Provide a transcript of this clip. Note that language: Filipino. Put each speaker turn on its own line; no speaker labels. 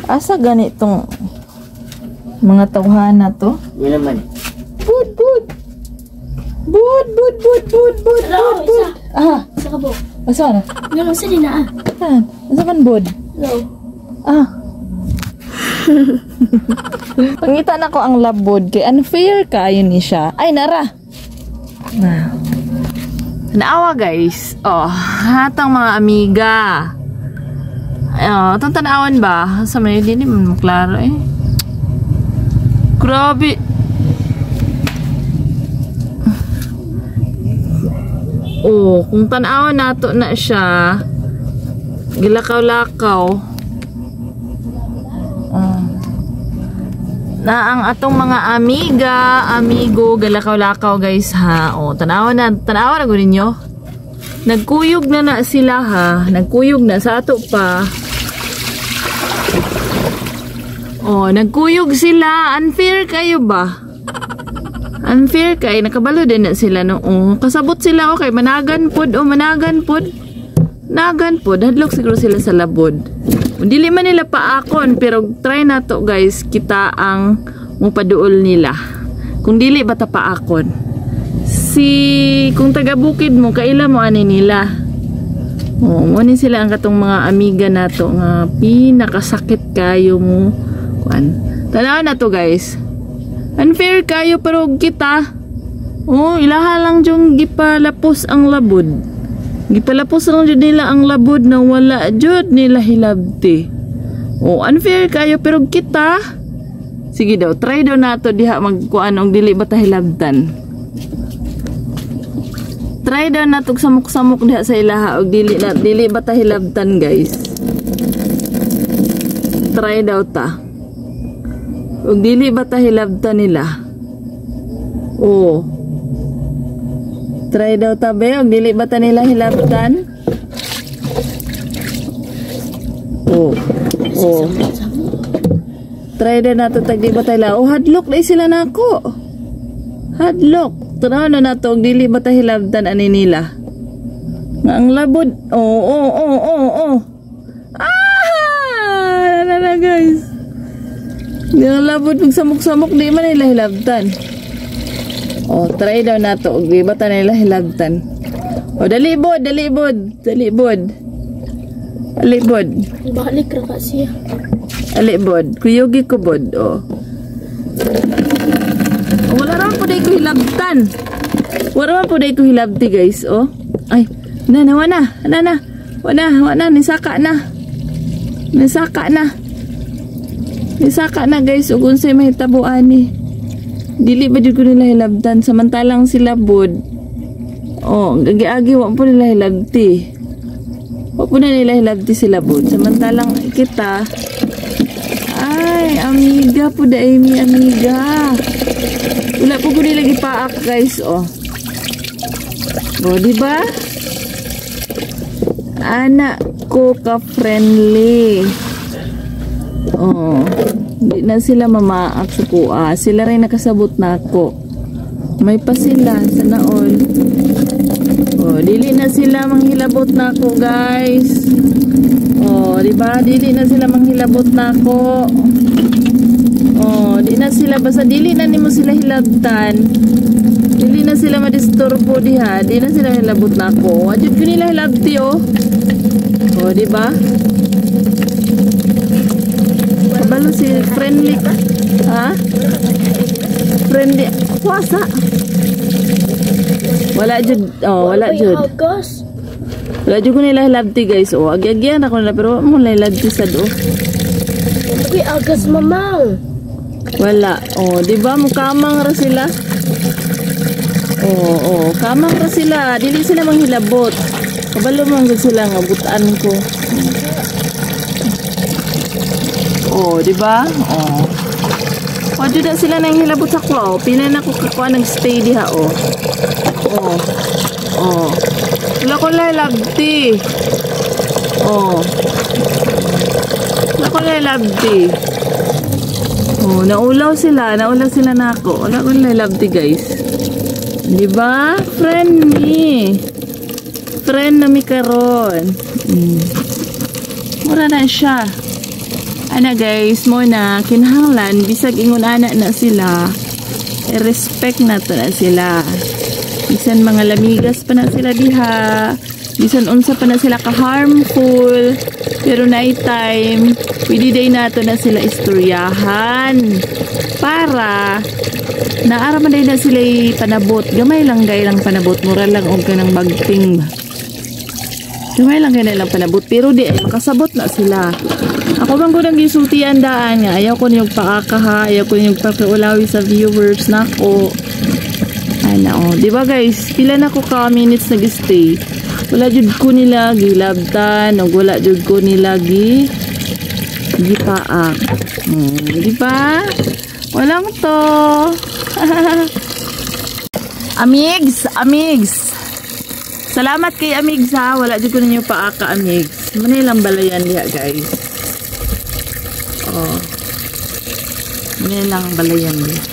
Asa ganitong mga tawhana to?
Yan naman.
Bud, bud. Bud, bud, bud, bud, bud, bud, bud. Ah,
Sa kabok.
asa na?
Nga lang sila na ah.
Saan? Asa man bud?
No.
Ah. Pangita na ko ang labod kay unfair kayo ni siya. Ay, nara. Naawa guys. Oh, hatang mga amiga. Itong tanawan ba? Sa may hindi naman maklaro eh. Grabe. Oh, kung tanawan nato na siya, gilakaw-lakaw. Na ang atong mga amiga, amigo, galakaw-lakaw guys ha. O, tanawa na gunin nyo. Nagkuyog na sila ha. Nagkuyog na sa ato pa. O, nagkuyog sila. Unfair kayo ba? Unfair kayo. Nakabalo din na sila no. O, kasabot sila okay. Managan pod. O, managan pod. Nagan pod. Hadlok siguro sila sa labod. Dili man nila paakon pero try na to guys kita ang mupaduol nila kung dili bata paakon kung taga bukid mo kaila mo ani nila muni sila ang katong mga amiga nato nga pinakasakit kayo mo kuan tanaw na to guys unfair kayo pero kita ilaha lang jung gipalapos ang labod. Gipalapos lang jud nila ang labod na wala jud nila hilabti. Unfair kayo pero kita. Sige daw, try daw nato diha magkuan og dili bata hilabtan. Try daw nato samok-samok diha sa ilaha og dili bata hilabtan, guys. Try daw ta. Og dili bata hilabtan nila. Try daw tabi, og dili bata nila hilabtan. Try daw nato tag di bata nila. Hadlok na sila nako. Hadlok. Tanaw na nato, og dili bata hilabtan ani nila. Nga ang labod. Na guys. Ang labod pag samok-samok di man nila hilabtan. Try daw nato og di bata nila hilabtan. Dalibod.
Balik ra ka siya.
Alibod, kuyogi ko bod. Wala ra po day ko hilabtan. Wala po day ko hilabti guys. Ay, wana nisaka na. Nisaka na guys ug unsay mahitabuan ni. Dili ba jud ko nila hilabtan samantalang sila bod. Agi-agi wa po nila hilabti. Wa po na nila hilabti sila bod. Samantalang kita ay amiga po dai mi amiga. Wala po nila lagi paak guys di ba? Anak ko ka-friendly. Di na sila mamaak sa kuha. Sila rin nakasabot na ako. May pa sila sa naon. Dili na sila manghilabot na ako guys. Diba? Dili na sila manghilabot na ako. Di na sila basta dili na nimo sila hilabtan. Dili na sila madisturbo diha. Di na sila hilabot na ako. Adjud ko nila hilabti diba? Kabalo si friendly. Ha? Friendly. Kuwasa. Wala jud. Wala jud. Wala jud ko nila hilabti guys. Agi-agian ako nila pero mo nila hilabti sad
Okay, agas mamang.
Wala. Diba mukamang ra sila? Kamang ra sila. Dili sila manghilabot. Kabalo man gud sila nga butan ko. Diba? Jud sila nang hilabot sa ko. Pina na ko kakuha nag-stay diha Wala ko hilabti. Wala ko hilabti. Naulaw sila na ako. Wala ko hilabti guys. Diba? Friend na mi karon. Mura na siya. Ana guys, mo na kinahanglan bisag ingon ana na sila. I-respect na to na sila. Bisan mga lamigas pa na sila diha. Bisan unsa pa na sila ka-harmful. Pero night time, pwede day nato na sila istoryahan. Para naaraman day na sila panabot. Gamay lang gay lang panabot. Mura lang og kanang bagting ba. Gamay lang gay lang panabot. Pero di ay makasabot na sila. Ako bang ko nang gisultian daan nga. Ayaw ko niyong paakaha. Ayaw ko niyong pakiulawi sa viewers na ko. Ano, di ba guys? Pila na ko ka minutes nag-stay. Wala jud ko nila gilabtan. O wala jud ko nila gipaak. Di ba? Walang to. Amigs. Salamat kay Amigs ha. Wala jud ko ninyo paaka Amigs. Manilang balayan diha guys. Oh. Manilang balayan diha.